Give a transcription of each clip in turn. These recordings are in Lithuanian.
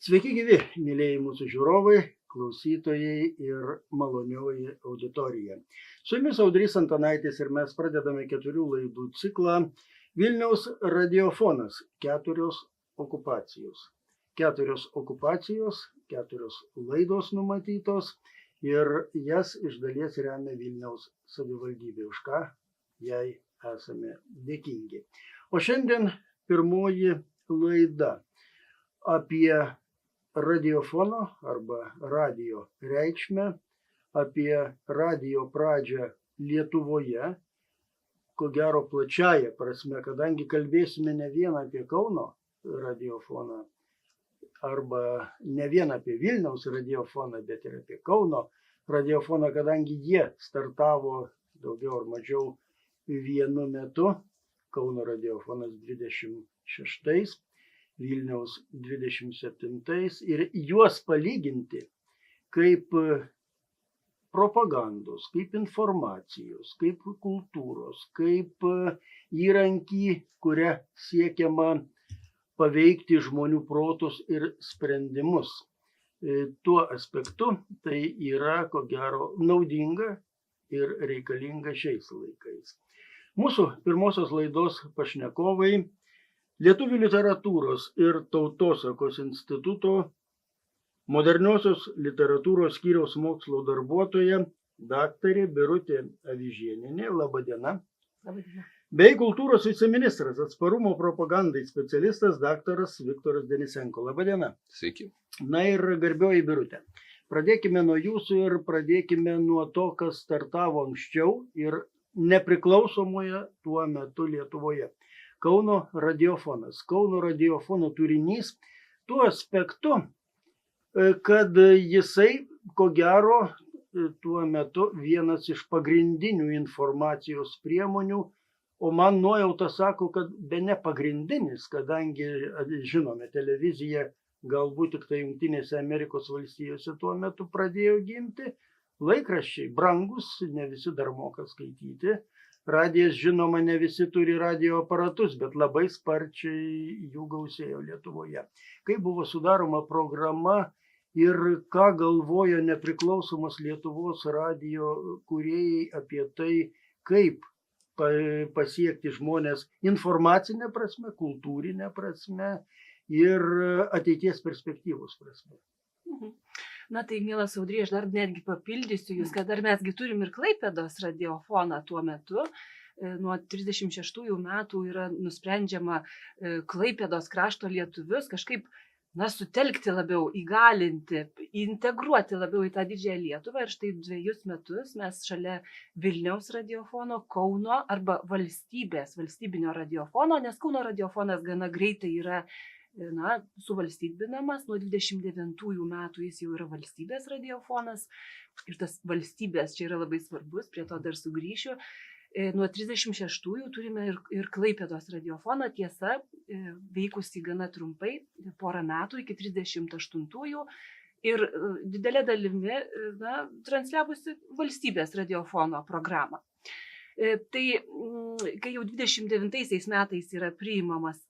Sveiki gyvi, mėlyjei mūsų žiūrovai, klausytojai ir malonioji auditorija. Su jumis Audrys Antanaitis ir mes pradedame 4 laidų ciklą Vilniaus radiofonas – 4 okupacijos. 4 okupacijos, 4 laidos numatytos ir jas iš dalies remia Vilniaus savivaldybė, už ką jai esame dėkingi. O šiandien pirmoji laida apie radiofono arba radio reikšmę, apie radio pradžią Lietuvoje, ko gero plačiaja prasme, kadangi kalbėsime ne vien apie Kauno radiofoną arba ne vien apie Vilniaus radiofoną, bet ir apie Kauno radiofoną, kadangi jie startavo daugiau ar mažiau vienu metu, Kauno radiofonas 26, Vilniaus 27 ir juos palyginti kaip propagandos, kaip informacijos, kaip kultūros, kaip įrankį, kuria siekiama paveikti žmonių protus ir sprendimus. Tuo aspektu tai yra, ko gero, naudinga ir reikalinga šiais laikais. Mūsų pirmosios laidos pašnekovai Lietuvių literatūros ir tautosakos instituto moderniosios literatūros skyriaus mokslo darbuotoja daktarė Birutė Avižienienė, laba diena. Labadiena. Bei kultūros viceministras, atsparumo propagandai specialistas daktaras Viktoras Denisenko. Laba diena. Sveiki. Na ir garbioji Birutė. Pradėkime nuo jūsų ir pradėkime nuo to, kas startavo anksčiau ir nepriklausomoje tuo metu Lietuvoje. Kauno radiofonas. Kauno radiofono turinys tuo aspektu, kad jisai, ko gero, tuo metu vienas iš pagrindinių informacijos priemonių, o man nuojauta sako, kad bene pagrindinis, kadangi, žinome, televizija galbūt tik tai Jungtinėse Amerikos valstijose tuo metu pradėjo gimti, laikraščiai brangus, ne visi dar moka skaityti. Radijas, žinoma, ne visi turi radio aparatus, bet labai sparčiai jų gausėjo Lietuvoje. Kaip buvo sudaroma programa ir ką galvojo nepriklausomos Lietuvos radio kūrėjai apie tai, kaip pasiekti žmonės informacinę prasme, kultūrinę prasme ir ateities perspektyvos prasme. Na tai, mielas Audry, aš dar netgi papildysiu jūs, kad dar mesgi turim ir Klaipėdos radiofoną tuo metu. Nuo 36 metų yra nusprendžiama Klaipėdos krašto lietuvius kažkaip sutelkti labiau, įgalinti, integruoti labiau į tą didžiąją Lietuvą. Ir štai 2 metus mes šalia Vilniaus radiofono, Kauno arba valstybinio radiofono, nes Kauno radiofonas gana greitai yra suvalstybinamas, nuo 29 metų jis jau yra valstybės radiofonas ir tas valstybės čia yra labai svarbus, prie to dar sugrįšiu. Nuo 36 turime ir Klaipėdos radiofoną, tiesa, veikusi gana trumpai, porą metų iki 38 ir didelė dalimi transliavusi valstybės radiofono programą. Tai kai jau 29 metais yra priimamas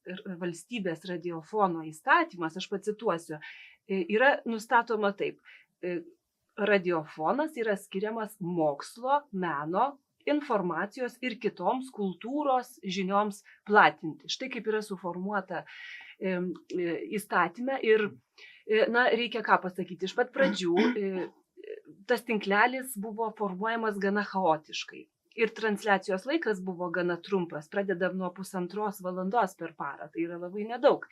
valstybės radiofono įstatymas, aš pacituosiu, yra nustatoma taip: radiofonas yra skiriamas mokslo, meno, informacijos ir kitoms kultūros žinioms platinti. Štai kaip yra suformuota įstatyme ir reikia ką pasakyti. Iš pat pradžių tas tinklelis buvo formuojamas gana chaotiškai. Ir transliacijos laikas buvo gana trumpas, pradedam nuo 1,5 valandos per parą, tai yra labai nedaug.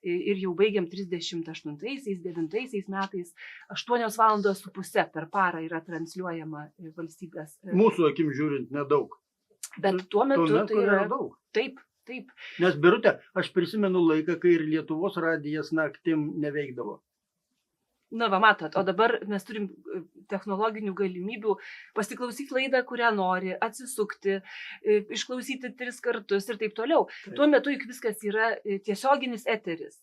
Ir jau baigiam 38-9 metais 8,5 valandos per parą yra transliuojama valstybės. Mūsų akim žiūrint nedaug. Bet tuo metu tai yra daug. Taip. Nes, Birutė, aš prisimenu laiką, kai ir Lietuvos radijas naktim neveikdavo. Na, va, matot, o dabar mes turim technologinių galimybių pasiklausyti laidą, kurią nori, atsisukti, išklausyti 3 kartus ir taip toliau. Taip. Tuo metu juk viskas yra tiesioginis eteris.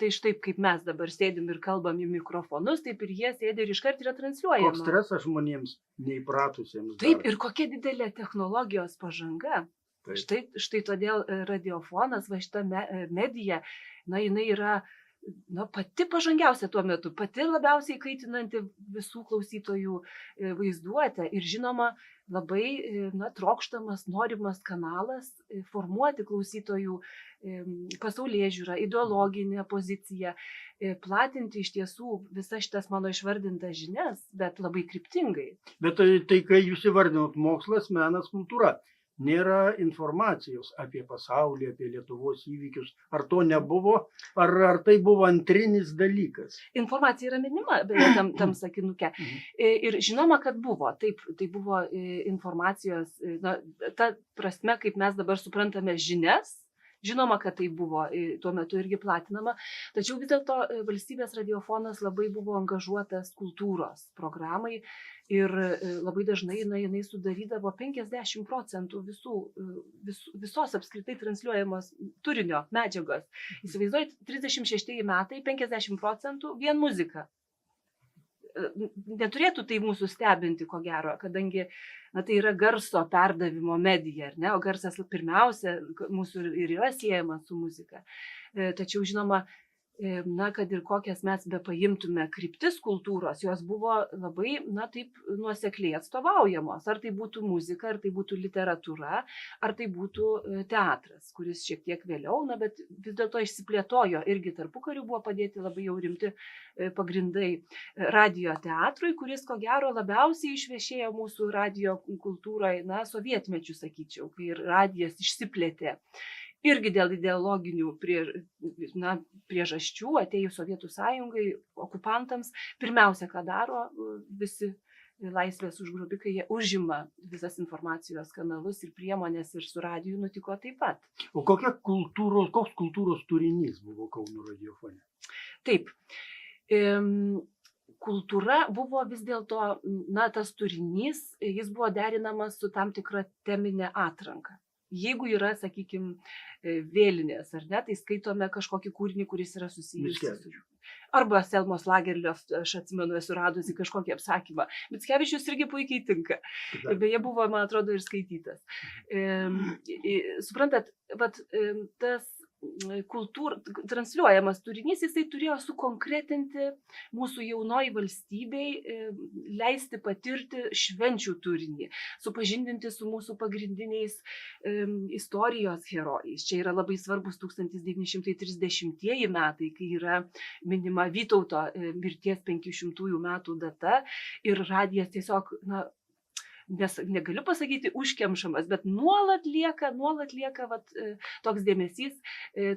Tai štai kaip mes dabar sėdim ir kalbam į mikrofonus, taip ir jie sėdi ir iškart yra transliuojama. Koks stresas žmonėms neįpratusiems. Taip, ir kokia didelė technologijos pažanga. Štai todėl radiofonas, va šita medija, jinai yra pati pažangiausia tuo metu, pati labiausiai kaitinanti visų klausytojų vaizduotę ir žinoma labai trokštamas, norimas kanalas formuoti klausytojų pasaulėžiūrą, ideologinę poziciją, platinti iš tiesų visas šitas mano išvardintas žinias, bet labai kryptingai. Bet tai kai jūs įvardinot mokslas, menas, kultūra. Nėra informacijos apie pasaulį, apie Lietuvos įvykius. Ar to nebuvo, ar tai buvo antrinis dalykas? Informacija yra minima, beje, tam sakinuke. Ir žinoma, kad buvo. Taip, tai buvo informacijos, ta prasme, kaip mes dabar suprantame žinias, žinoma, kad tai buvo tuo metu irgi platinama, tačiau vis dėlto valstybės radiofonas labai buvo angažuotas kultūros programai ir labai dažnai jinai sudarydavo 50% visos apskritai transliuojamos turinio medžiagos. Įsivaizduojate, 36 metai, 50% vien muzika. Neturėtų tai mūsų stebinti, ko gero, kadangi tai yra garso perdavimo medija, ar ne? O garsas pirmiausia mūsų ir yra siejamas su muzika. Tačiau, žinoma, kad ir kokias mes bepaimtume kryptis kultūros, jos buvo labai, taip nuosekliai atstovaujamos. Ar tai būtų muzika, ar tai būtų literatūra, ar tai būtų teatras, kuris šiek tiek vėliau, bet vis dėlto išsiplėtojo. Irgi tarpukariu buvo padėti labai jau rimti pagrindai radijo teatrui, kuris ko gero labiausiai išviešėjo mūsų radijo kultūroje, sovietmečių, sakyčiau, kai radijas išsiplėtė. Irgi dėl ideologinių priežasčių atėjus Sovietų sąjungai, okupantams, pirmiausia, ką daro visi laisvės užgrobikai, jie užima visas informacijos kanalus ir priemonės ir su radiju nutiko taip pat. O koks kultūros turinys buvo Kauno radiofone? Taip. Kultūra buvo vis dėlto, tas turinys, jis buvo derinamas su tam tikra teminė atranka. Jeigu yra, sakykime, vėlinės, ar ne, tai skaitome kažkokį kūrinį, kuris yra susijęs su... Arba Selmos Lagerliof, aš atsimenu, esu radusi kažkokį apsakymą. Mickevičius irgi puikiai tinka. Beje, buvo, man atrodo, ir skaitytas. Suprantat, tas transliuojamas turinys, jisai turėjo sukonkretinti mūsų jaunoj valstybei, leisti patirti švenčių turinį, supažindinti su mūsų pagrindiniais istorijos herojais. Čia yra labai svarbus 1930 metai, kai yra minima Vytauto mirties 500 metų data ir radijas tiesiog, negaliu pasakyti užkemšamas, bet nuolat lieka toks dėmesys,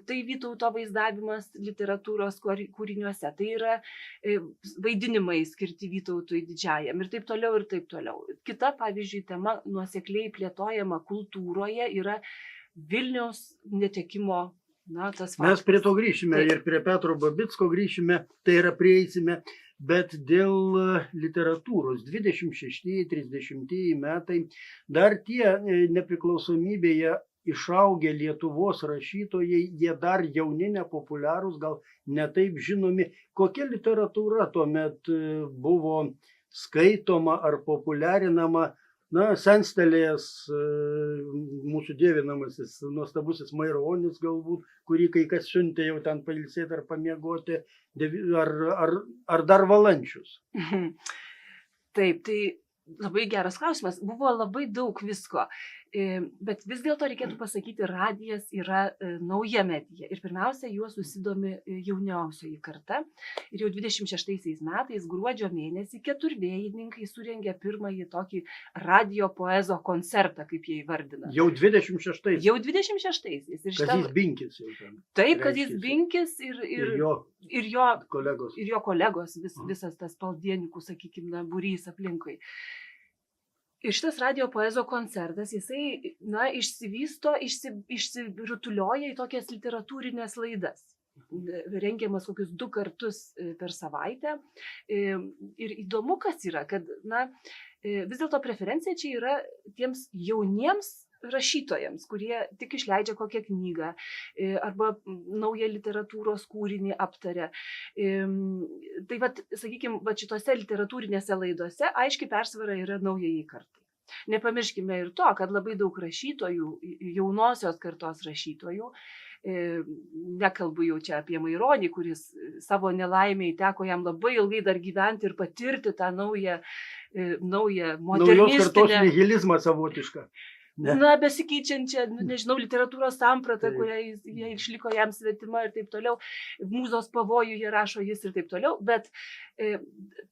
tai Vytauto vaizdavimas literatūros kūriniuose, tai yra vaidinimai skirti Vytautui didžiajam ir taip toliau ir taip toliau. Kita, pavyzdžiui, tema nuosekliai plėtojama kultūroje yra Vilniaus netekimo tas faktas. Mes prie to grįšime. Taip. Ir prie Petro Babicko grįšime, tai yra prieisime. Bet dėl literatūros 26-30 metai dar tie nepriklausomybėje išaugę Lietuvos rašytojai, jie dar jauni, nepopuliarūs, gal netaip žinomi. Kokia literatūra tuomet buvo skaitoma ar populiarinama? Senstelėjęs mūsų dievinamasis, nuostabusis Maironis galbūt, kurį kai kas siuntė jau ten pailsėti ar pamiegoti, ar dar Valančius? Taip, tai labai geras klausimas. Buvo labai daug visko, bet vis dėlto reikėtų pasakyti, radijas yra nauja medija. Ir pirmiausia, juo susidomi jauniausioji karta. Ir jau 26 metais, gruodžio mėnesį, keturvėjininkai surengė pirmąjį tokį radio poezo koncertą, kaip jie įvardina. Jau 26? Jau 26. Kazys Binkis jau ten. Taip, Kazys Binkis ir jo kolegos, visas tas paldienikų, sakykime, būrys aplinkui. Ir šitas radio poezo koncertas, jisai, išsivysto, išsirutulioja į tokias literatūrinės laidas. Rengiamas kokius 2 kartus per savaitę. Ir įdomu, kas yra, kad, vis dėlto preferencija čia yra tiems jauniems rašytojams, kurie tik išleidžia kokią knygą arba naują literatūros kūrinį aptaria. Tai sakykime, šitose literatūrinėse laidose aiškiai persvara yra naujajai kartai. Nepamirškime ir to, kad labai daug rašytojų, jaunosios kartos rašytojų, nekalbu jau čia apie Maironį, kuris savo nelaimiai teko jam labai ilgai dar gyventi ir patirti tą naują Naujos kartos modernistinę, nihilizmą savotišką. Ne. na, besikeičiančią, nežinau, literatūros sampratą, Taip. kurią jie išliko jam svetima ir taip toliau, mūzos pavojų jie rašo jis ir taip toliau, bet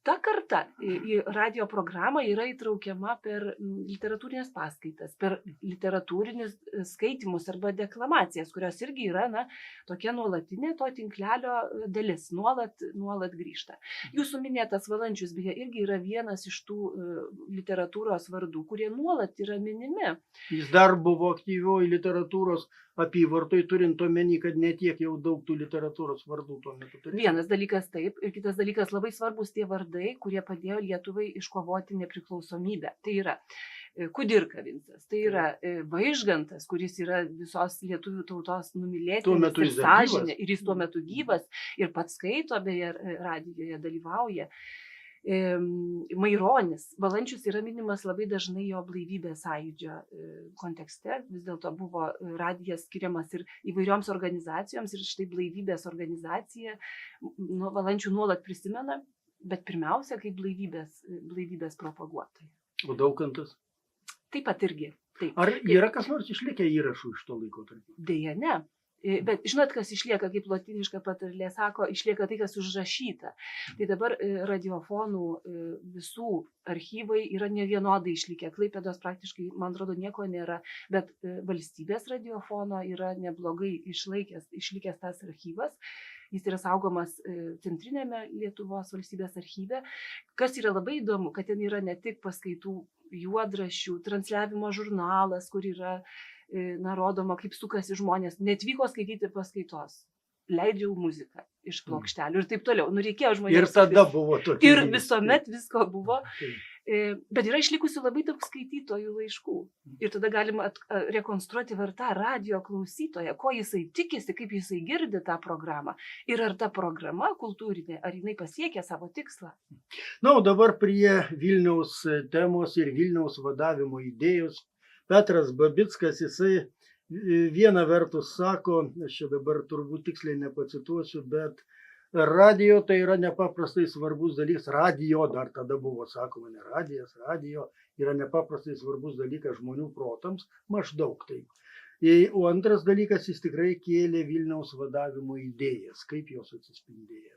ta karta į radio programą yra įtraukiama per literatūrinės paskaitas, per literatūrinius skaitimus arba deklamacijas, kurios irgi yra, na, tokia nuolatinė to tinklelio dalis, nuolat grįžta. Jūsų minėtas Valančius, beje, irgi yra vienas iš tų literatūros vardų, kurie nuolat yra minimi. Jis dar buvo aktyvioj literatūros apyvartoj, turint omeny, kad ne tiek jau daug tų literatūros vardų tuo metu turėjo. Vienas dalykas taip, ir kitas dalykas labai svarbus tie vardai, kurie padėjo Lietuvai iškovoti nepriklausomybę. Tai yra Kudirka Vincas, tai yra Vaižgantas, kuris yra visos lietuvių tautos Tuo numylėtinis metu ir jis dar gyvas. sąžinė, ir jis tuo metu gyvas ir pats skaito, beje, radijoje dalyvauja. Maironis, Valančius yra minimas labai dažnai jo blaivybės sąjūdžio kontekste, vis dėlto buvo radijas skiriamas ir įvairioms organizacijoms ir štai blaivybės organizacija Valančių nuolat prisimena, bet pirmiausia kaip blaivybės propaguotojai. O Daukantas? Taip pat irgi. Taip. Ar yra kas nors išlikę įrašų iš to laikotarpio? Deja, ne. Bet žinot, kas išlieka, kaip lotyniška patarlė sako, išlieka tai, kas užrašyta. Tai dabar radiofonų visų archyvai yra nevienodai išlikę. Klaipėdos praktiškai, man atrodo, nieko nėra, bet valstybės radiofono yra neblogai išlikęs tas archyvas. Jis yra saugomas centrinėme Lietuvos valstybės archyve. Kas yra labai įdomu, kad ten yra ne tik paskaitų juodraščių, transliavimo žurnalas, kur yra rodoma, kaip sukasi žmonės, netvyko skaityti paskaitos, leidžiau muziką iš plokštelių ir taip toliau. Reikėjo žmonėms. Ir tada buvo tokie. Ir visuomet visko buvo. Bet yra išlikusių labai daug skaitytojų laiškų. Ir tada galima rekonstruoti tą radio klausytoją, ko jisai tikisi, kaip jisai girdi tą programą. Ir ar ta programa kultūrinė, ar jinai pasiekia savo tikslą. Na, o dabar prie Vilniaus temos ir Vilniaus vadavimo idėjos. Petras Babickas, jisai viena vertus sako, aš čia dabar turbūt tiksliai nepacituosiu, bet radio tai yra nepaprastai svarbus dalykas. Radio dar tada buvo sakoma, ne radijas, radio yra nepaprastai svarbus dalykas žmonių protams, maždaug taip. O antras dalykas, jis tikrai kėlė Vilniaus vadavimo idėjas, kaip jos atsispindėjo.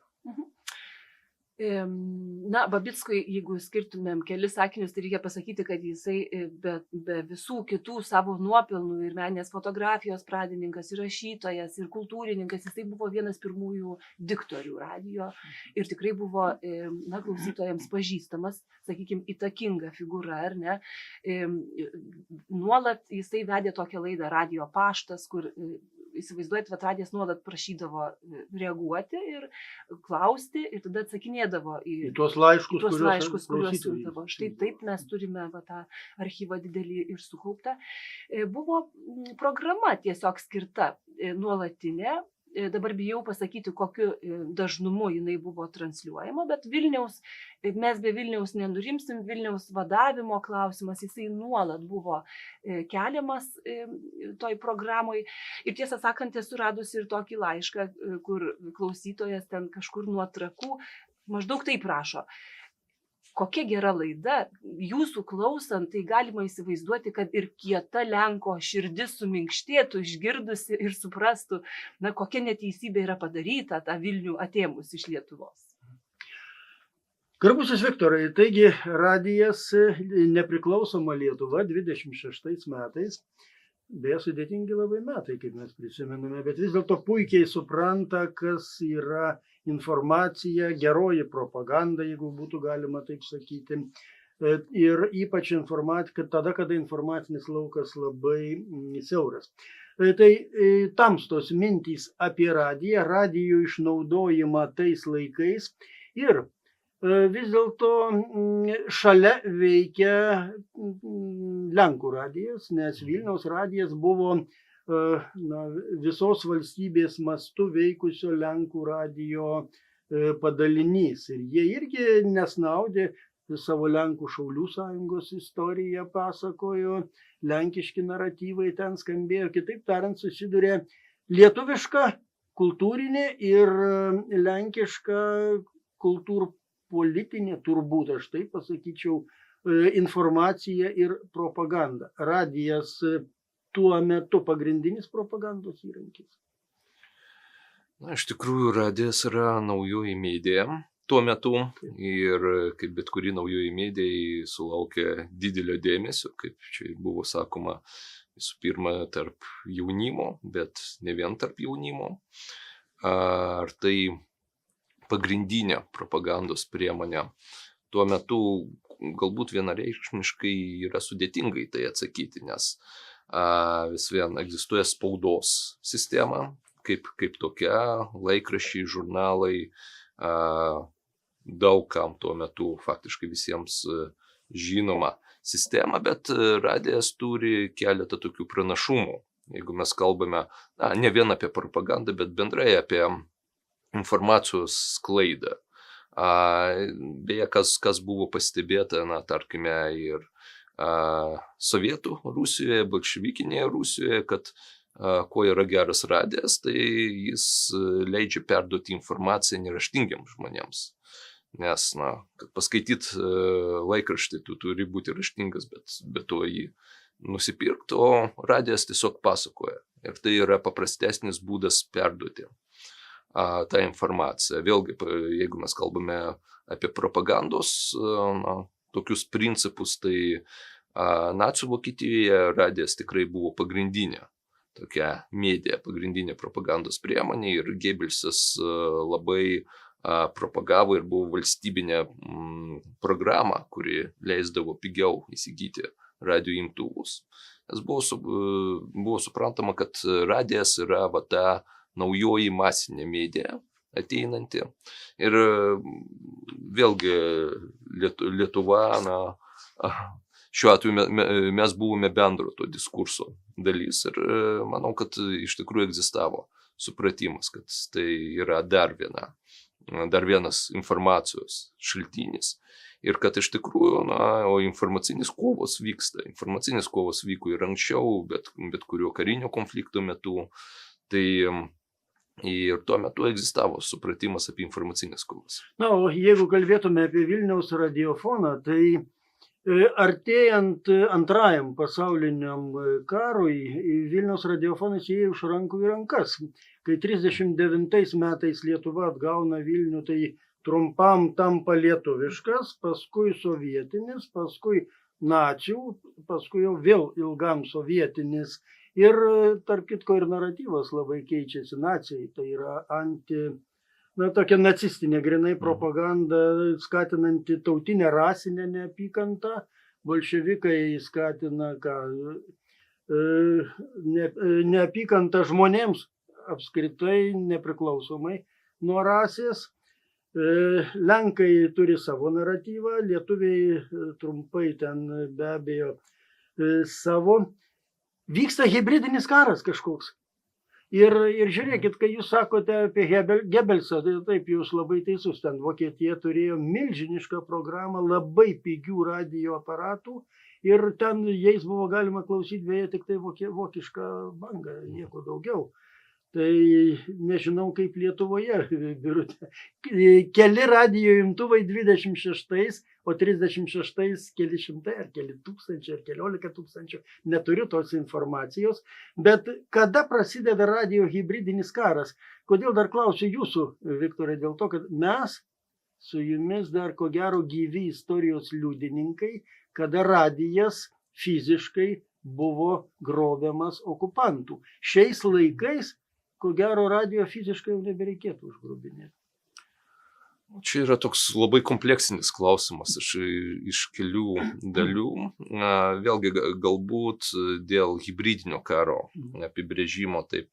Na, Babickui, jeigu skirtumėm kelis sakinius, tai reikia pasakyti, kad jisai be visų kitų savo nuopelnų ir meninės fotografijos pradininkas, ir rašytojas, ir kultūrininkas, jisai buvo vienas pirmųjų diktorių radio ir tikrai buvo, klausytojams pažįstamas, sakykime, įtakinga figūra, ar ne? Nuolat jisai vedė tokią laidą Radio paštas, kur įsivaizduojat, radijas nuolat prašydavo reaguoti ir klausti ir tada atsakinėdavo į tuos laiškus, kuriuos siūldavo. Štai taip mes turime tą archyvą didelį ir sukauptą. Buvo programa tiesiog skirta nuolatinė. Dabar bijau pasakyti, kokiu dažnumu jinai buvo transliuojama, bet mes be Vilniaus nenurimsim, Vilniaus vadavimo klausimas, jisai nuolat buvo keliamas toj programoj. Ir tiesą sakant, esu radusi ir tokį laišką, kur klausytojas ten kažkur nuo Trakų maždaug taip rašo. Kokia gera laida, jūsų klausant, tai galima įsivaizduoti, kad ir kieta Lenko širdis suminkštėtų, išgirdusi ir suprastų, kokia neteisybė yra padaryta tą Vilnių atėmus iš Lietuvos. Garbusis Viktorai, taigi radijas Nepriklausoma Lietuva 26 metais, beje sudėtingi labai metai, kaip mes prisimename, bet vis dėlto puikiai supranta, kas yra informacija, geroji propaganda, jeigu būtų galima taip sakyti. Ir ypač tada, kada informacinis laukas labai siauras. Tai tamstos mintys apie radiją, radijų išnaudojimą tais laikais ir vis dėlto šalia veikia Lenkų radijas, nes Vilniaus radijas buvo visos valstybės mastu veikusio Lenkų radijo padalinys. Ir jie irgi nesnaudė, savo Lenkų šaulių sąjungos istoriją pasakojo, lenkiški naratyvai ten skambėjo, kitaip tariant, susidūrė lietuviška kultūrinė ir lenkiška kultūrpolitinė, turbūt aš taip pasakyčiau, informacija ir propaganda. Radijas tuo metu pagrindinis propagandos įrankis. Na, iš tikrųjų, radijas yra naujoji medija tuo metu ir kaip bet kuri naujoji medija sulaukia didelio dėmesio, kaip čia buvo sakoma, visų pirma tarp jaunimo, bet ne vien tarp jaunimo. Ar tai pagrindinė propagandos priemonė tuo metu galbūt vienareikšmiškai yra sudėtingai tai atsakyti, nes vis vien egzistuoja spaudos sistema, kaip tokia, laikraščiai, žurnalai, daug kam tuo metu faktiškai visiems žinoma sistema, bet radijas turi keletą tokių pranašumų. Jeigu mes kalbame ne vien apie propagandą, bet bendrai apie informacijos sklaidą. Beje, kas buvo pastebėta, tarkime, ir Sovietų Rusijoje, bolševikinėje Rusijoje, kad kuo yra geras radijas, tai jis leidžia perduoti informaciją neraštingiems žmonėms. Nes, kad paskaityti laikraštį, tu turi būti raštingas, bet to jį nusipirkti, o radijas tiesiog pasakoja. Ir tai yra paprastesnis būdas perduoti tą informaciją. Vėlgi, jeigu mes kalbame apie propagandos tokius principus, tai nacių Vokietijoje radijas tikrai buvo pagrindinė tokia medija, pagrindinė propagandos priemonė ir Gebelsas labai propagavo ir buvo valstybinė programa, kuri leisdavo pigiau įsigyti radijo imtuvus. Nes buvo suprantama, kad radijas yra ta naujoji masinė medija ateinanti. Ir vėlgi Lietuva, šiuo atveju mes buvome bendro to diskurso dalis ir manau, kad iš tikrųjų egzistavo supratimas, kad tai yra dar vienas informacijos šaltinis. Ir kad iš tikrųjų, o informacinis kovos vyksta. Informacinis kovos vyko ir anksčiau, bet kurio karinio konflikto metu. Tai ir tuo metu egzistavo supratimas apie informacinės kovas. O jeigu kalbėtume apie Vilniaus radiofoną, tai artėjant antrajam pasauliniam karui, Vilniaus radiofonas ėjo iš rankų į rankas. Kai 39 metais Lietuva atgauna Vilnių, tai trumpam tampa lietuviškas, paskui sovietinis, paskui nacių, paskui jau vėl ilgam sovietinis. Ir tarp kitko ir naratyvas labai keičiasi nacijai, tai yra tokia nacistinė grinai propaganda, skatinanti tautinę rasinę neapykantą. Bolševikai skatina neapykantą žmonėms apskritai, nepriklausomai nuo rasės. Lenkai turi savo naratyvą, lietuviai trumpai ten be abejo savo. Vyksta hibridinis karas kažkoks. Ir žiūrėkit, kai jūs sakote apie Gebelsą, tai taip, jūs labai teisus, ten Vokietija turėjo milžinišką programą, labai pigių radijo aparatų ir ten jais buvo galima klausyti beje tik tai vokišką bangą, nieko daugiau. Tai nežinau kaip Lietuvoje, Birutė. Keli radijo imtuvai 26, o 36 keli šimtai, ar keli tūkstančiai, ar keliolika tūkstančių. Neturiu tos informacijos. Bet kada prasideda radijo hibridinis karas? Kodėl dar klausiu jūsų, Viktorai, dėl to, kad mes su jumis dar ko gero gyvi istorijos liudininkai, kada radijas fiziškai buvo grobiamas okupantų. Šiais laikais ko gero radijo fiziškai jau nebereikėtų užgrobinėti. Čia yra toks labai kompleksinis klausimas iš kelių dalių. Vėlgi galbūt dėl hibridinio karo apibrėžimo taip,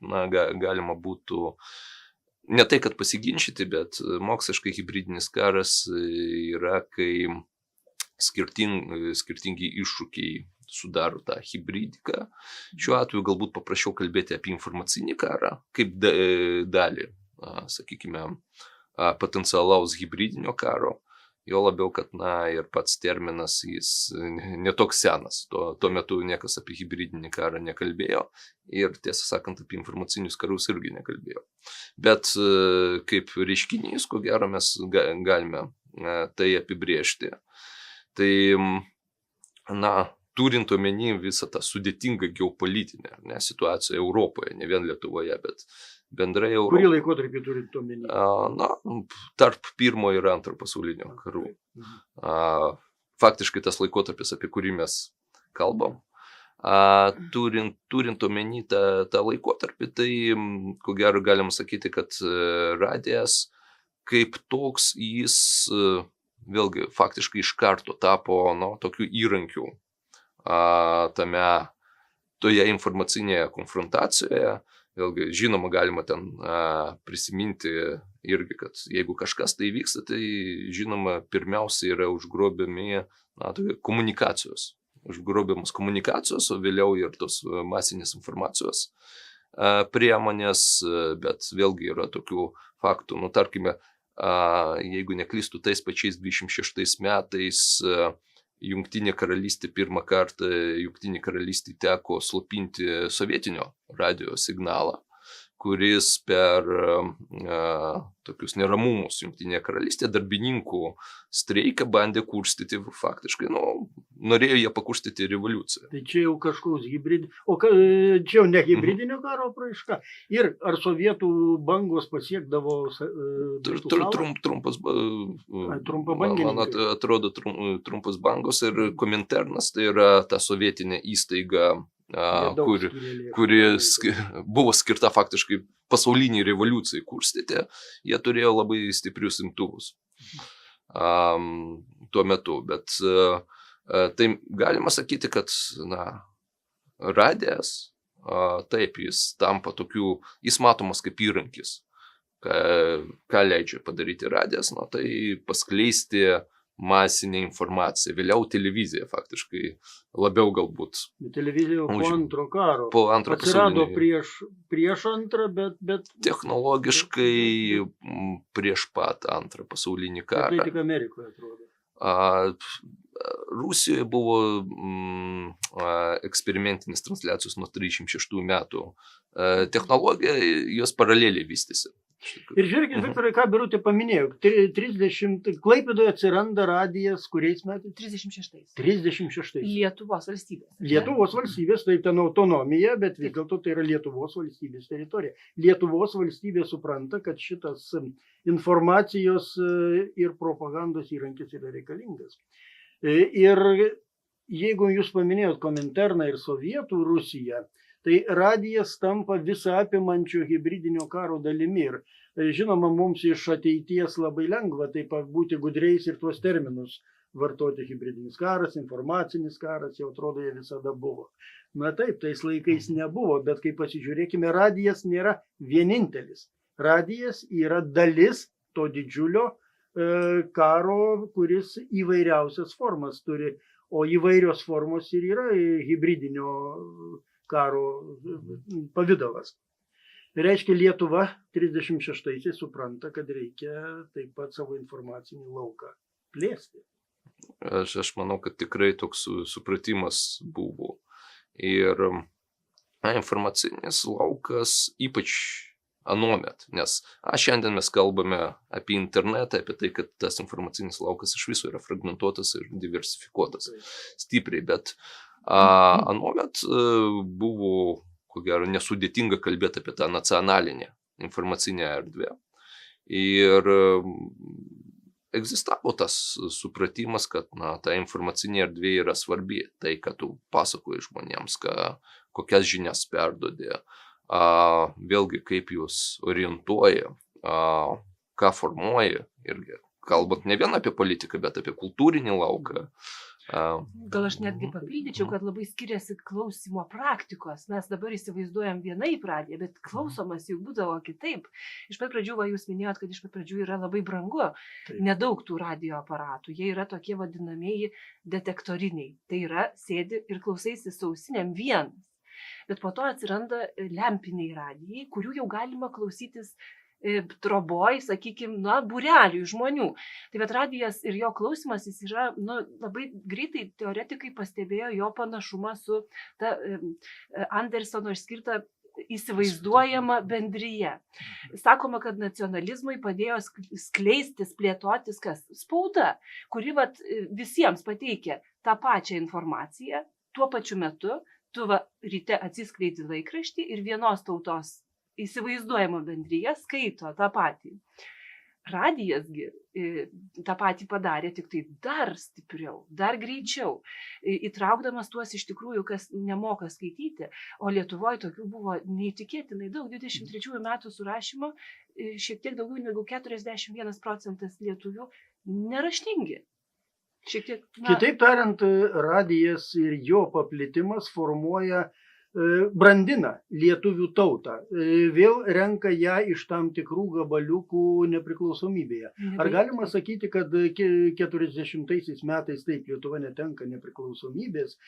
galima būtų ne tai, kad pasiginčyti, bet moksliškai hibridinis karas yra, kai skirtingi iššūkiai sudaro tą hibridiką. Šiuo atveju galbūt paprašiau kalbėti apie informacinį karą, kaip dalį, sakykime, potencialaus hibridinio karo. Jo labiau, kad, ir pats terminas jis netoks senas. Tuo metu niekas apie hibridinį karą nekalbėjo ir, tiesą sakant, apie informacinius karus irgi nekalbėjo. Bet kaip reiškinys, ko gero, mes galime tai apibrėžti. Tai, turint omeny visą tą sudėtingą geopolitinę situaciją Europoje, ne vien Lietuvoje, bet bendrai Europoje. Kurį laikotarpį turint omeny? Tarp pirmo ir antro pasaulinio karų. Faktiškai tas laikotarpis, apie kurį mes kalbam, turint omeny tą laikotarpį, tai ko gero galim sakyti, kad radijas kaip toks jis vėlgi faktiškai iš karto tapo tokiu įrankiu toje informacinėje konfrontacijoje. Vėlgi, žinoma, galima ten prisiminti irgi, kad jeigu kažkas tai vyksta, tai žinoma, pirmiausia yra užgrobiami komunikacijos. Užgrobiamas komunikacijos, o vėliau ir tos masinės informacijos priemonės, bet vėlgi yra tokių faktų. Tarkime, jeigu neklystu, tais pačiais 26 metais Jungtinė karalystė pirmą kartą Jungtinė karalystė teko slopinti sovietinio radijo signalą, kuris per tokius neramumus Jungtinėje karalystėje darbininkų streiką bandė kurstyti faktiškai, norėjo jie pakurstyti revoliuciją. Tai čia jau kažkoks čia jau ne hibridinio karo apraiška. Ir ar sovietų bangos pasiekdavo man atrodo trumpas bangos ir Kominternas, tai yra ta sovietinė įstaiga, kuri buvo skirta faktiškai pasauliniai revoliucijai kurstyti. Jie turėjo labai stiprius imtuvus tuo metu, bet tai galima sakyti, kad radijas, taip, jis tampa tokiu, jis matomas kaip įrankis. Ką leidžia padaryti radijas, tai paskleisti masinė informacija, vėliau televizija faktiškai labiau galbūt. Televizija po antro karo. Po antro atsirado prieš antrą, bet technologiškai prieš pat antrą pasaulinį karą. Tai tik Amerikoje atrodo. Rusijoje buvo eksperimentinis transliacijos nuo 36 metų. Technologija, jos paraleliai vystėsi. Ir žiūrėkit, Viktorai, ką Birutė paminėjo, Klaipėdoje atsiranda radijas kuriais metais? 36. Lietuvos valstybės. Lietuvos valstybės, tai ten autonomija, bet vis dėlto tai yra Lietuvos valstybės teritorija. Lietuvos valstybė supranta, kad šitas informacijos ir propagandos įrankis yra reikalingas. Ir jeigu jūs paminėjot Kominterną ir Sovietų Rusiją, tai radijas tampa visą apimančio hibridinio karo dalimi. Ir žinoma, mums iš ateities labai lengva taip būti gudriais ir tuos terminus vartoti: hibridinis karas, informacinis karas, jau atrodo, jie visada buvo. Taip, tais laikais nebuvo, bet kai pasižiūrėkime, radijas nėra vienintelis. Radijas yra dalis to didžiulio karo, kuris įvairiausias formas turi, o įvairios formos ir yra hibridinio karo pavidalas. Reiškia, Lietuva 36-aisiais supranta, kad reikia taip pat savo informacinį lauką plėsti. Aš manau, kad tikrai toks supratimas buvo. Ir informacinis laukas ypač anuomet, nes šiandien mes kalbame apie internetą, apie tai, kad tas informacinis laukas iš viso yra fragmentuotas ir diversifikuotas stipriai, bet anuomet buvo, ko gero, nesudėtinga kalbėti apie tą nacionalinę informacinę erdvę. Ir egzistavo tas supratimas, kad ta informacinė erdvė yra svarbi. Tai, kad tu pasakoji žmonėms, kokias žinias perdodė, vėlgi kaip jūs orientuoja, ką formuoja, irgi kalbant ne vien apie politiką, bet apie kultūrinį lauką. Gal aš netgi papildyčiau, kad labai skiriasi klausimo praktikos. Mes dabar įsivaizduojam vienaip radiją, bet klausomas jau būdavo kitaip. Iš pat pradžių, jūs minėjot, kad iš pat pradžių yra labai brangu. Taip. Nedaug tų radio aparatų. Jie yra tokie vadinamieji detektoriniai. Tai yra, sėdi ir klausaisi su ausinėm vienas. Bet po to atsiranda lempiniai radijai, kurių jau galima klausytis troboj, sakykime, būreliui žmonių. Tai bet radijas ir jo klausimas, jis yra, labai greitai teoretikai pastebėjo jo panašumą su ta Andersono išskirta įsivaizduojama bendryje. Sakoma, kad nacionalizmui padėjo skleistis, plėtotis kas? Spauda, kuri visiems pateikė tą pačią informaciją, tuo pačiu metu tu ryte atsiskleidi laikraštį ir vienos tautos įsivaizduojama bendryje skaito tą patį. Radijasgi tą patį padarė, tik tai dar stipriau, dar greičiau, įtraukdamas tuos iš tikrųjų, kas nemoka skaityti. O Lietuvoje tokių buvo neįtikėtinai daug. 23 metų surašymo šiek tiek daugiau negu 41% lietuvių neraštingi. Šiek tiek, Kitaip tariant, radijas ir jo paplitimas formuoja, brandina lietuvių tautą, vėl renka ją iš tam tikrų gabaliukų nepriklausomybėje. Ar galima sakyti, kad 40 metais taip Lietuva netenka nepriklausomybės,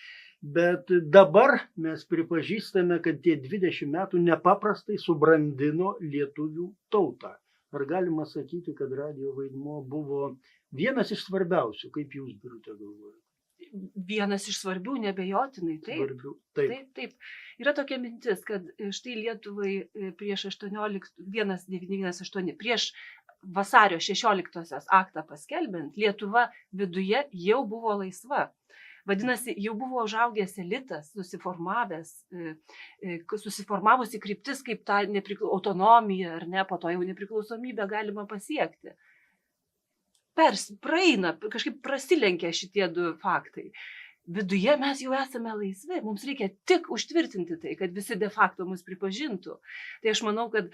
bet dabar mes pripažįstame, kad tie 20 metų nepaprastai subrandino lietuvių tautą? Ar galima sakyti, kad radijo vaidmuo buvo vienas iš svarbiausių, kaip jūs, Birute, galvojate? Vienas iš svarbių, nebejotinai, taip. Svarbių, taip. Taip. Yra tokia mintis, kad štai Lietuvai prieš 1918, prieš vasario 16-osios aktą paskelbiant, Lietuva viduje jau buvo laisva. Vadinasi, jau buvo užaugęs elitas, susiformavusi kryptis, kaip tą autonomiją, ar ne, po to jau nepriklausomybę galima pasiekti. Praeina, kažkaip prasilenkia šitie du faktai. Viduje mes jau esame laisvi, mums reikia tik užtvirtinti tai, kad visi de facto mus pripažintų. Tai aš manau, kad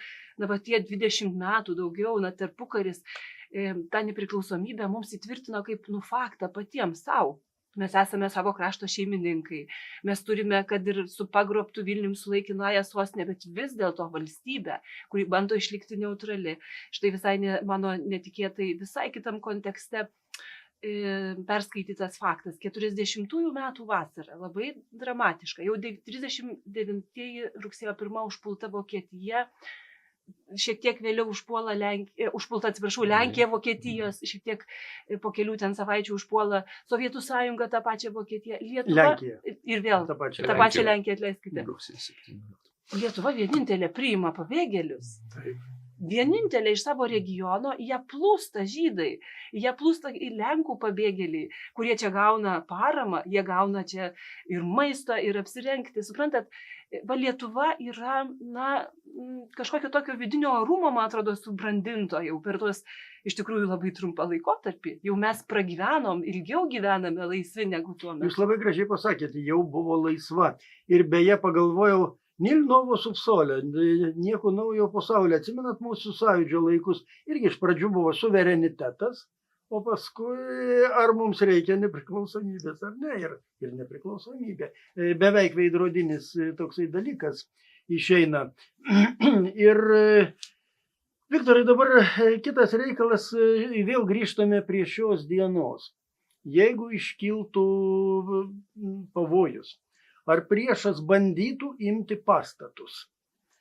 tie 20 metų daugiau, tarpukaris, tą nepriklausomybę mums įtvirtino kaip faktą patiems savo. Mes esame savo krašto šeimininkai, mes turime, kad ir su pagrobtu Vilnium sulaikinąją sostinę, bet vis dėlto valstybę, kuri bando išlikti neutrali. Štai visai mano netikėtai, visai kitam kontekste perskaitytas faktas. 40-ųjų metų vasara, labai dramatiška. Jau 39 rugsėjo 1 užpulta Vokietija, šiek tiek vėliau užpulta Lenkija, Vokietijos, šiek tiek po kelių ten savaičių užpuola Sovietų sąjunga, tą pačią Vokietiją, Lietuva Lenkija. Ir vėl tą pačią Lenkiją, atleiskite. Lietuva vienintelė priima pabėgėlius. Taip. Vienintelė iš savo regiono, jie plūsta žydai, jie plūsta į Lenkų pabėgėliai, kurie čia gauna paramą, jie gauna čia ir maistą, ir apsirengti. Suprantat, Lietuva yra, kažkokio tokio vidinio orumo, man atrodo, subrandinto jau per tuos iš tikrųjų labai trumpą laikotarpį. Jau mes pragyvenom, ilgiau gyvename laisvi negu tuo metu. Jūs labai gražiai pasakėte, jau buvo laisva. Ir beje pagalvojau, Nil novo subsolė, nieko naujo pasaulyje. Atsimenat mūsų sąjūdžio laikus, irgi iš pradžių buvo suverenitetas, o paskui ar mums reikia nepriklausomybės ar ne, ir nepriklausomybė. Beveik veidrodinis toksai dalykas išeina. Ir Viktorai, dabar kitas reikalas, vėl grįžtame prie šios dienos. Jeigu iškiltų pavojus, ar priešas bandytų imti pastatus?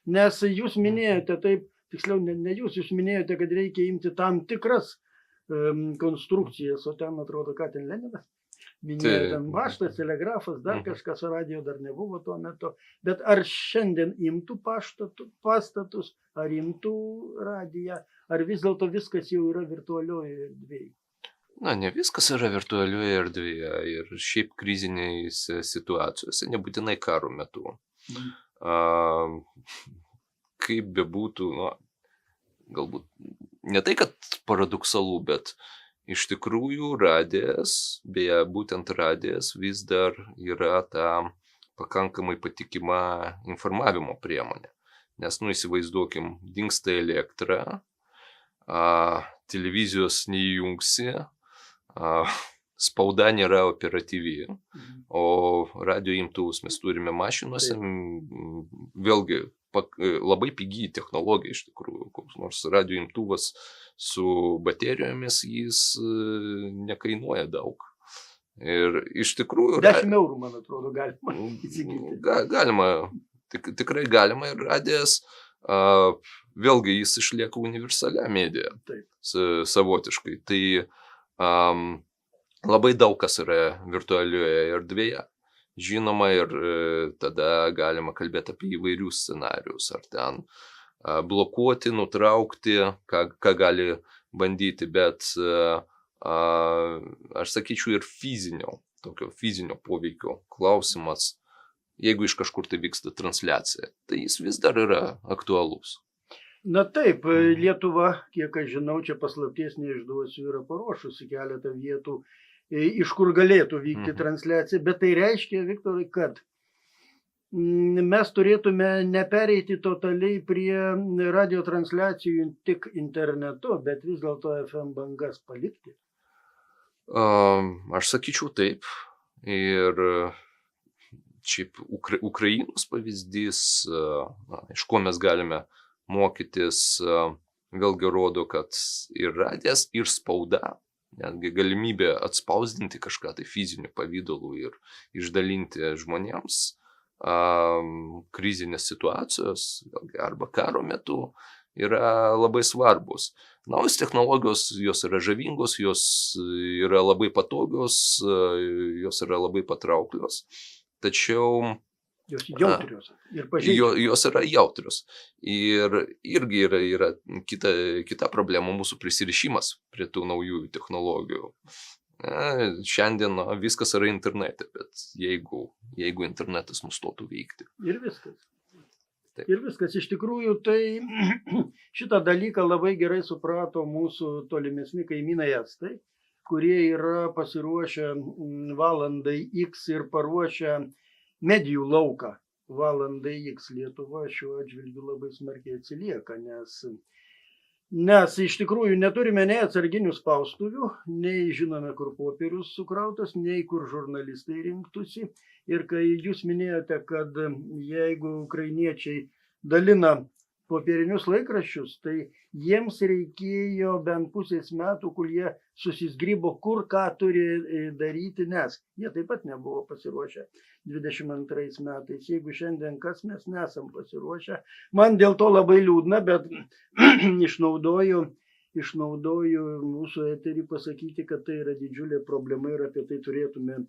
Nes jūs minėjote, taip, tiksliau ne jūs minėjote, kad reikia imti tam tikras konstrukcijas, o ten atrodo, ką ten Leninas minėjo, ten paštas, telegrafas, dar kažkas, radijo dar nebuvo tuo metu. Bet ar šiandien imtų pastatus, ar imtų radiją, ar vis dėlto viskas jau yra virtualioje erdvėje? Ne viskas yra virtualioje erdvėje ir šiaip krizinėse situacijose, nebūtinai karo metu. Kaip bebūtų, galbūt ne tai, kad paradoksalu, bet iš tikrųjų radijas, beje, būtent radijas vis dar yra ta pakankamai patikima informavimo priemonė. Nes, įsivaizduokim, dingsta elektra, televizijos neįjungsi, spauda nėra operatyvi, o radio imtuvus mes turime mašinuose, vėlgi labai pigi technologija iš tikrųjų, koks nors radio imtuvas su baterijomis jis nekainuoja daug. Ir iš tikrųjų 10 eurų, man atrodo, galima įsigyti. Galima, tikrai galima, ir radijas vėlgi jis išlieka universalia medija. Taip. Savotiškai. Tai labai daug kas yra virtualioje erdvėje. Žinoma, ir tada galima kalbėti apie įvairius scenarius, ar ten blokuoti, nutraukti, ką gali bandyti, bet aš sakyčiau ir tokio fizinio poveikio klausimas, jeigu iš kažkur tai vyksta transliacija, tai jis vis dar yra aktualus. Na taip, Lietuva, kiek aš žinau, čia paslapties neišduosiu, yra paruošusi keletą vietų, iš kur galėtų vykti transliacija, bet tai reiškia, Viktorai, kad mes turėtume nepereiti totaliai prie radio transliacijų tik internetu, bet vis dėlto FM bangas palikti. Aš sakyčiau taip. Ir šiaip Ukrainos pavyzdys, iš ko mes galime mokytis, vėlgi rodo, kad ir radijas, ir spauda, netgi galimybė atspausdinti kažką tai fiziniu pavydalu ir išdalinti žmonėms krizinės situacijos arba karo metu yra labai svarbus. Naujos technologijos, jos yra žavingos, jos yra labai patogios, jos yra labai patrauklios, tačiau jos jautrios ir pažeidžiamos. Jos yra jautrios. Ir irgi yra kita problema, mūsų prisirišimas prie tų naujųjų technologijų. Šiandien viskas yra internete, bet jeigu internetas nustotų veikti. Ir viskas. Taip. Ir viskas. Iš tikrųjų, tai šitą dalyką labai gerai suprato mūsų tolimesni kaimynai estai, kurie yra pasiruošę valandai X ir paruošę medijų lauką valandai X. Lietuva šiuo atžvilgiu labai smarkiai atsilieka, nes iš tikrųjų neturime nei atsarginių spaustuvių, nei žinome, kur popierius sukrautas, nei kur žurnalistai rinktųsi. Ir kai jūs minėjote, kad jeigu ukrainiečiai dalina popierinius laikraščius, tai jiems reikėjo bent pusės metų, kol jie susizgrybo, kur ką turi daryti, nes jie taip pat nebuvo pasiruošę 22 metais. Jeigu šiandien kas, mes nesam pasiruošę. Man dėl to labai liūdna, bet išnaudoju mūsų eterį pasakyti, kad tai yra didžiulė problema ir apie tai turėtume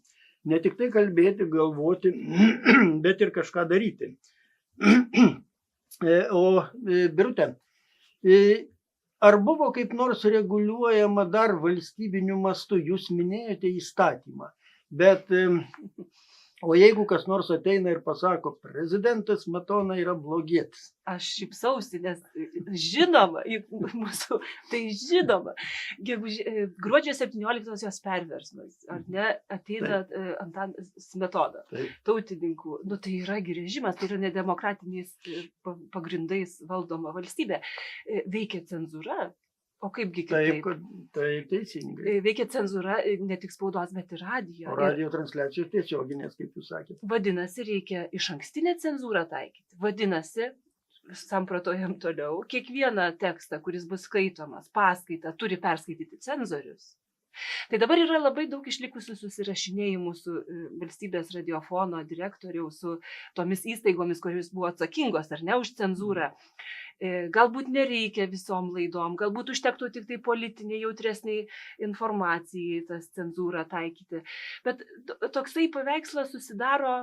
ne tik tai kalbėti, galvoti, bet ir kažką daryti. O Birute, ar buvo kaip nors reguliuojama dar valstybiniu mastu? Jūs minėjote įstatymą, bet o jeigu kas nors ateina ir pasako, prezidentas Smetona yra blogietis? Aš šypsausi, nes žinoma, mūsų, tai žinoma, gruodžio 17-osios perversmas, ar ne, ateina Antanas Smetona, tautininkų, tai yra režimas, tai yra nedemokratiniais pagrindais valdoma valstybė, veikia cenzūra. O kaipgi kitaip? Taip, teisingai. Veikia cenzūra ne tik spaudos, bet ir radijo. O radijo transliacijos tiesioginės, kaip jūs sakėte. Vadinasi, reikia išankstinę cenzūrą taikyti. Vadinasi, samprotojam toliau, kiekvieną tekstą, kuris bus skaitomas, paskaitą, turi perskaityti cenzorius. Tai dabar yra labai daug išlikusių susirašinėjimų su valstybės radiofono direktoriaus, su tomis įstaigomis, kurios buvo atsakingos ar ne už cenzūrą. Galbūt nereikia visom laidom, galbūt užtektų tik tai politiniai jautresniai informacijai tas cenzūrą taikyti. Bet toksai paveikslas susidaro,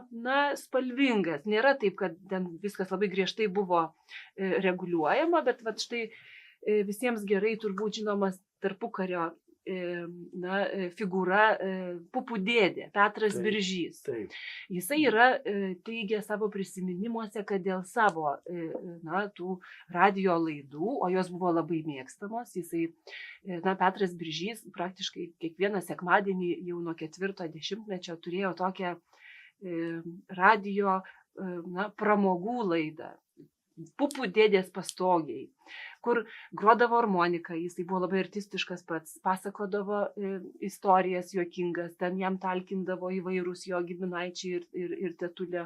spalvingas. Nėra taip, kad ten viskas labai griežtai buvo reguliuojama, bet štai visiems gerai turbūt žinomas tarpukario figūra Pupų dėdė, Petras Biržys. Taip. Jisai yra teigė savo prisiminimuose, kad dėl savo tų radijo laidų, o jos buvo labai mėgstamos, Petras Biržys praktiškai kiekvieną sekmadienį jau nuo 40-mečio turėjo tokią radijo pramogų laidą. Pupų dėdės pastogiai, kur grodavo harmonika, jisai buvo labai artistiškas pats, pasakodavo istorijas juokingas, ten jam talkindavo įvairūs jo giminaičiai ir tetulė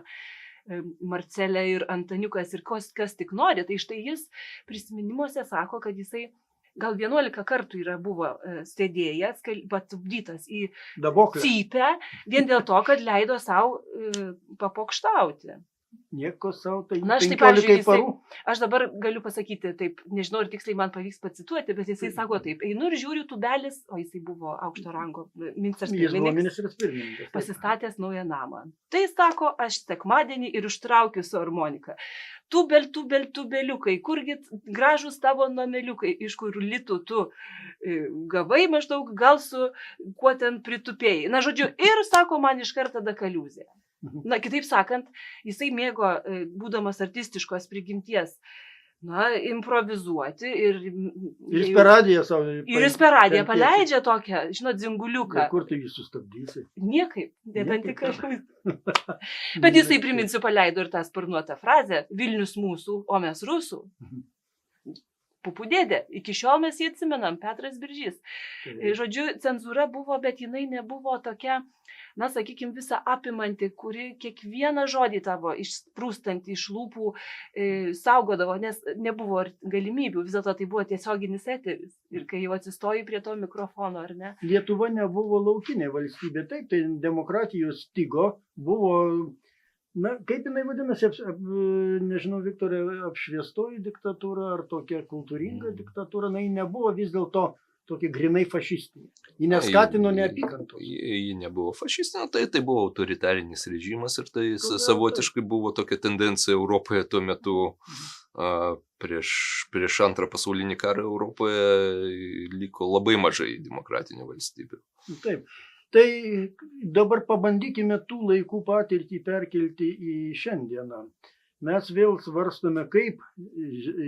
Marcelė ir Antaniukas ir kas tik nori. Tai štai jis prisiminimuose sako, kad jisai gal 11 kartų buvo sėdėjęs, patupdytas į cypę, vien dėl to, kad leido savo papokštauti. Nieko savo, tai Na, štai, 15 pavyzdžiui, parų. aš dabar galiu pasakyti, taip, nežinau, ar tiksliai man pavyks pacituoti, bet jisai sako taip, einu ir žiūriu Tūbelis, o jisai buvo aukšto rango ministras Jis buvo pirmininkas, ministras pirmininkas. taip. pasistatęs naują namą. Tai sako, aš sekmadienį ir užtraukiu su harmonika. Tūbeliukai, kurgi gražus tavo nameliukai, iš kur litų tu gavai maždaug, gal su kuo ten pritupėjai. Na, žodžiu, ir sako man iš karto tada kaliuzė. Na, kitaip sakant, jisai mėgo, būdamas artistiškos prigimties, na, improvizuoti ir Jis per radiją savo. ir jis per radiją paleidžia tokią, žinot, dzinguliuką. Ir kur tu jį sustabdysi? Niekaip, nebent tik Niekaip. kažkaip. Bet jisai, priminsiu, paleido ir tą sparnuotą frazę, Vilnius mūsų, o mes rusų. Pupų dėdė, iki šiol mes jį atsimenam, Petras Biržys. Žodžiu, cenzūra buvo, bet jinai nebuvo tokia, na, sakykime, visą apimanti, kuri kiekvieną žodį tavo išsprūstant iš lūpų saugodavo, nes nebuvo galimybių, vis dėlto tai buvo tiesioginis eteris. Ir kai jau atsistoji prie to mikrofono, ar ne? Lietuva nebuvo laukinė valstybė, taip, tai demokratijos stygo buvo, na, kaip jinai vadinasi, nežinau, Viktorė, apšviestoji diktatūra ar tokia kultūringa diktatūra, na, ji nebuvo vis dėlto tokia grinai fašistinė. Ji neskatino neapykantos. Ji nebuvo fašistinė, tai buvo autoritarinis režimas ir tai savotiškai buvo tokia tendencija Europoje tuo metu prieš antrą pasaulinį karą Europoje liko labai mažai demokratinių valstybių. Taip. Tai dabar pabandykime tų laikų patirtį perkelti į šiandieną. Mes vėl svarstome, kaip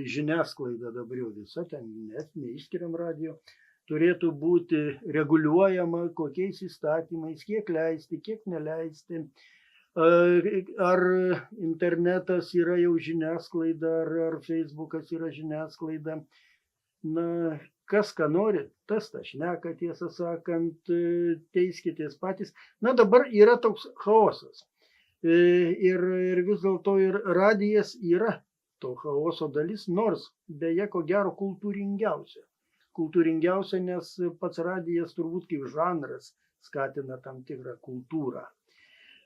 žiniasklaida dabar jau visa, ten net neišskiriam radio, turėtų būti reguliuojama, kokiais įstatymais, kiek leisti, kiek neleisti. Ar internetas yra jau žiniasklaida, ar Facebookas yra žiniasklaida. Na, kas ką nori, tas tą šneka, tiesą sakant, teiskitės patys. Na, dabar yra toks chaosas. Ir vis dėlto ir radijas yra to chaoso dalis, nors beje, ko gero, kultūringiausia. Kultūringiausia, nes pats radijas turbūt kaip žanras skatina tam tikrą kultūrą.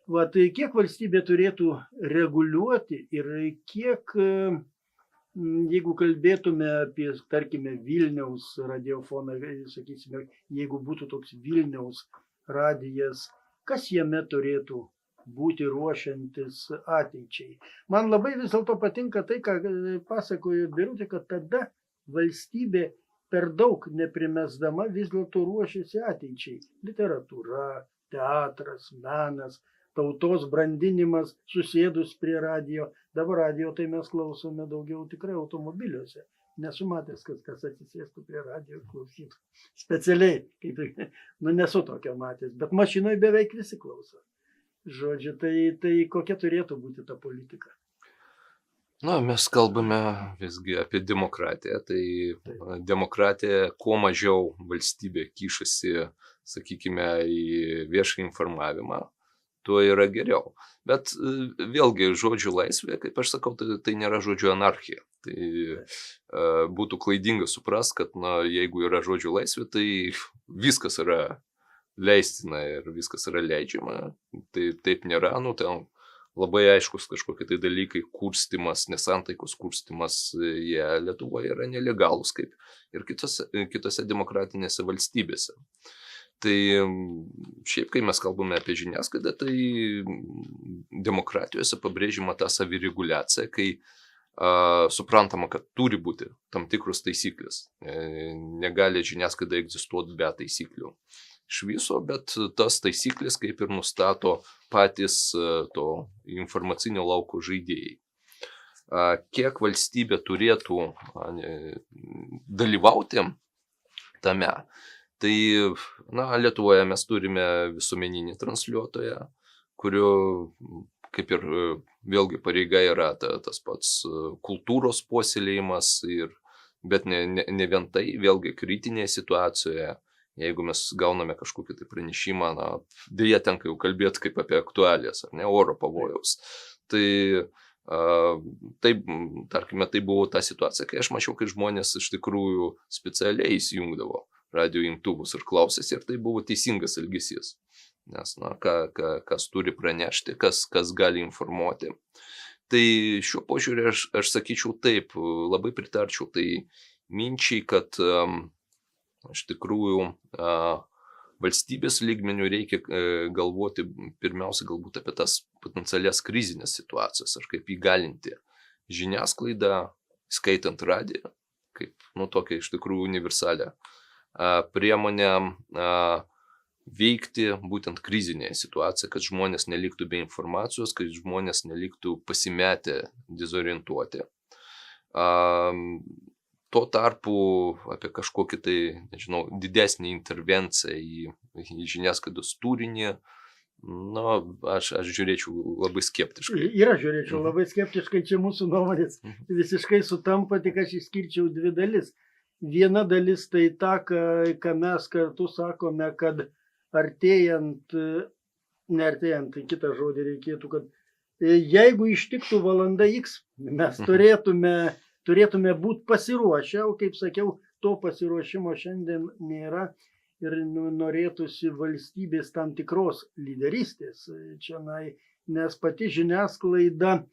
Va, tai kiek valstybė turėtų reguliuoti ir kiek, jeigu kalbėtume apie, tarkime, Vilniaus radiofoną, sakysime, jeigu būtų toks Vilniaus radijas, kas jame turėtų būti ruošiantis ateičiai. Man labai vis dėlto patinka tai, ką pasakojo Birutė, kad tada valstybė per daug neprimesdama vis dėlto ruošiasi ateičiai. Literatūra, teatras, menas, tautos brandinimas susėdus prie radio. Dabar radio tai mes klausome daugiau tikrai automobiliuose. Nesu matęs, kas atsisėstų prie radio ir klausytų. Specialiai, nesu tokio matęs, bet mašinoje beveik visi klauso. Žodžiu, tai kokia turėtų būti ta politika? Na, mes kalbame visgi apie demokratiją. Tai demokratija, kuo mažiau valstybė kišasi, sakykime, į viešą informavimą, tuo yra geriau. Bet vėlgi žodžių laisvė, kaip aš sakau, tai nėra žodžių anarchija. Tai būtų klaidinga suprast, kad jeigu yra žodžių laisvė, tai viskas yra leistina ir viskas yra leidžiama. Tai taip nėra, ten labai aiškus kažkokie tai dalykai, kurstimas, nesantaikos kurstimas, jie Lietuvoje yra nelegalūs, kaip ir kitose demokratinėse valstybėse. Tai šiaip, kai mes kalbame apie žiniasklaidą, tai demokratijose pabrėžima ta savireguliacija, kai suprantama, kad turi būti tam tikros taisyklės. Negali žiniasklaida egzistuoti be taisyklių iš viso, bet tas taisyklės kaip ir nustato patys to informacinio lauko žaidėjai. Kiek valstybė turėtų dalyvauti tame, tai Lietuvoje mes turime visuomeninį transliuotoją, kurio kaip ir vėlgi pareiga yra tas pats kultūros puoselėjimas, bet ne vien tai, vėlgi kritinėje situacijoje. Jeigu mes gauname kažkokį tai pranešimą, dėja tenka jau kalbėti kaip apie aktualijas, ar ne, oro pavojaus. Tai, tarkime, tai buvo ta situacija, kai aš mačiau, kai žmonės iš tikrųjų specialiai įsijungdavo radio imtuvus ir klausėsi, ir tai buvo teisingas elgesys. Nes, kas turi pranešti, kas gali informuoti. Tai šiuo požiūriu aš sakyčiau taip, labai pritarčiau tai minčiai, kad iš tikrųjų valstybės lygmenių reikia galvoti pirmiausia galbūt apie tas potencialias krizinės situacijas, ar kaip įgalinti žiniasklaidą, skaitant radiją, kaip tokią iš tikrųjų universalią priemonę veikti būtent krizinėje situacijoje, kad žmonės neliktų be informacijos, kad žmonės neliktų pasimetę, dezorientuoti. Tuo tarpu apie kažkokį tai, nežinau, didesnį intervenciją į žiniasklaidos turinį, aš žiūrėčiau labai skeptiškai. Ir aš žiūrėčiau labai skeptiškai, čia mūsų nuomonės visiškai sutampa, tik aš išskirčiau dvi dalis. Viena dalis tai ta, ką mes kartu sakome, kad neartėjant, tai kitą žodį reikėtų, kad jeigu ištiktų valanda X, mes turėtume būti pasiruošę, o kaip sakiau, to pasiruošimo šiandien nėra ir norėtųsi valstybės tam tikros lyderystės čionai, nes pati žiniasklaida,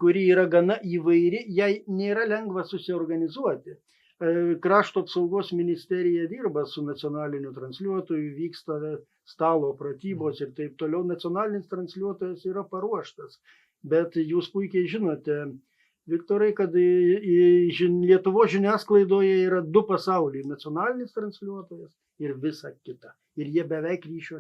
kuri yra gana įvairi, jai nėra lengva susiorganizuoti. Krašto apsaugos ministerija dirba su nacionaliniu transliuotoju, vyksta stalo pratybos ir taip toliau. Nacionalinis transliuotojas yra paruoštas, bet jūs puikiai žinote, Viktorai, kad Lietuvos žiniasklaidoje yra du pasauliai - nacionalinis transliuotojas ir visa kita. Ir jie beveik ryšio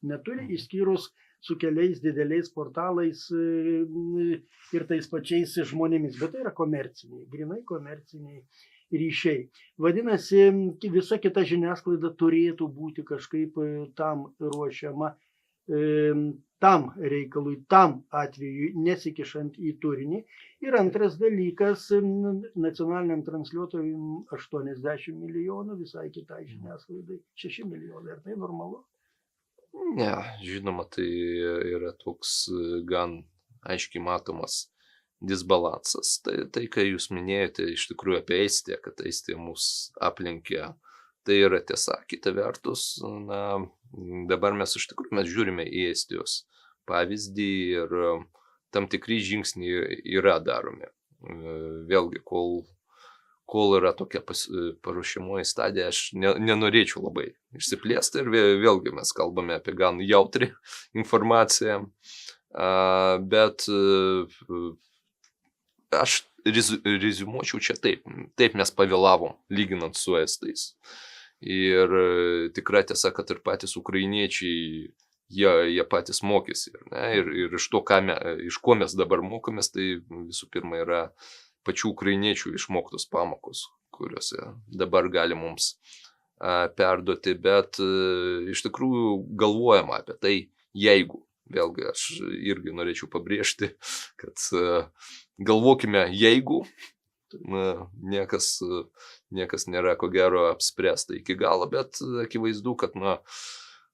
neturi, išskyrus su keliais dideliais portalais ir tais pačiais žmonėmis, bet tai yra komerciniai, grinai komerciniai ryšiai. Vadinasi, visa kita žiniasklaida turėtų būti kažkaip tam ruošiama, tam reikalui, tam atveju, nesikišant į turinį. Ir antras dalykas, nacionaliniam transliuotojui 80 milijonų, visai kitai žiniasklaidai 6 milijonai. Ar tai normalu? Ne, žinoma, tai yra toks gan aiškiai matomas disbalansas. Tai, ką jūs minėjote iš tikrųjų apie Estiją, kad Estija mus aplenkė, tai yra tiesa. Kita vertus, dabar mes iš tikrųjų žiūrime į Estijos pavyzdį ir tam tikri žingsniai yra daromi. Vėlgi, kol yra tokia paruošiamoji stadija, aš nenorėčiau labai išsiplėsti ir vėlgi mes kalbame apie gan jautrį informaciją, bet aš reziumuočiau čia taip mes pavėlavom lyginant su estais. Ir tikra tiesa, kad ir patys ukrainiečiai, jie patys mokėsi. Ir iš ko mes dabar mokomės, tai visų pirma yra pačių ukrainiečių išmoktos pamokos, kuriuose dabar gali mums perduoti, bet iš tikrųjų galvojama apie tai, jeigu. Vėlgi, aš irgi norėčiau pabrėžti, kad galvokime, jeigu niekas nėra ko gero apspręsta iki galo, bet akivaizdu, kad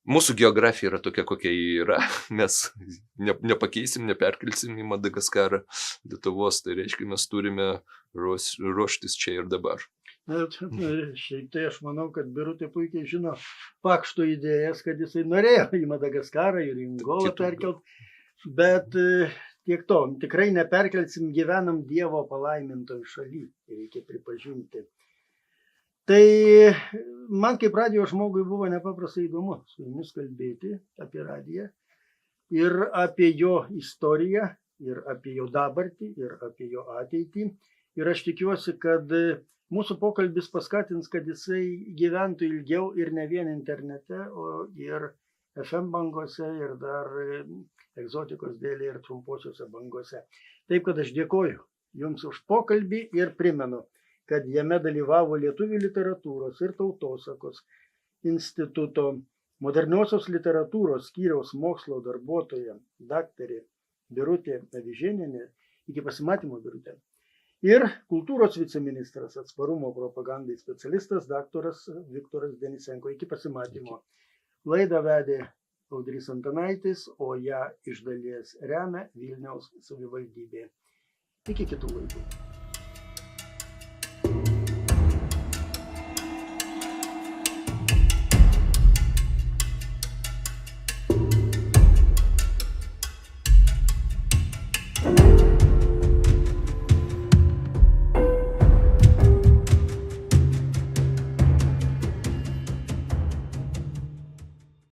mūsų geografija yra tokia, kokia yra. Mes nepakeisim, neperkelsim į Madagaskarą Lietuvos, tai reiškia, mes turime ruoštis čia ir dabar. Šiaip tai aš manau, kad Birutė puikiai žino Pakšto idėjas, kad jisai norėjo į Madagaskarą ir į Angolą perkelt, bet tiek to, tikrai neperkelsim, gyvenam Dievo palaimintoj šaly, reikia pripažinti. Tai man kaip radijo žmogui buvo nepaprastai įdomu su jumis kalbėti apie radiją ir apie jo istoriją, ir apie jo dabartį, ir apie jo ateitį. Ir aš tikiuosi, kad mūsų pokalbis paskatins, kad jisai gyventų ilgiau ir ne vien internete, o ir FM bangose, ir dar egzotikos dėlė ir trumposiuose bangose. Taip, kad aš dėkoju jums už pokalbį ir primenu, kad jame dalyvavo Lietuvių literatūros ir tautosakos instituto moderniosios literatūros skyriaus mokslo darbuotoja daktarė Birutė Avižienienė. Iki pasimatymo, Birutė. Ir kultūros viceministras, atsparumo propagandai specialistas daktaras Viktoras Denisenko. Iki pasimatymo. Laidą vedė Audrys Antanaitis, o ją iš dalies remia Vilniaus savivaldybė. Iki kitų laidų.